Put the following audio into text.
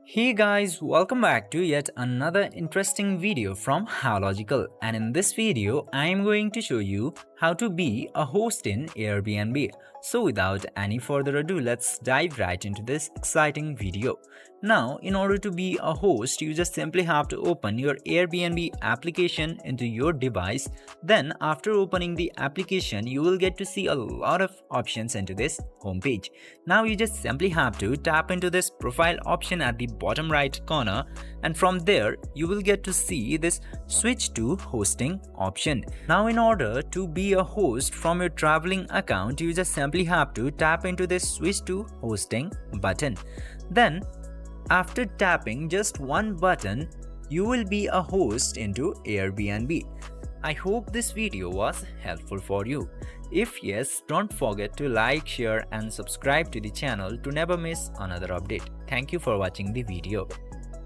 Hey guys, welcome back to yet another interesting video from Howlogical, and in this video I am going to show you how to be a host in Airbnb. So without any further ado, let's dive right into this exciting video. Now, in order to be a host, you just simply have to open your Airbnb application into your device. Then after opening the application, you will get to see a lot of options into this homepage. Now you just simply have to tap into this profile option at the bottom right corner, and from there you will get to see this switch to hosting option. Now in order to be a host from your traveling account, you just simply have to tap into this switch to hosting button. Then after tapping just one button, you will be a host into Airbnb. I hope this video was helpful for you. If yes, don't forget to like, share and subscribe to the channel to never miss another update. Thank you for watching the video.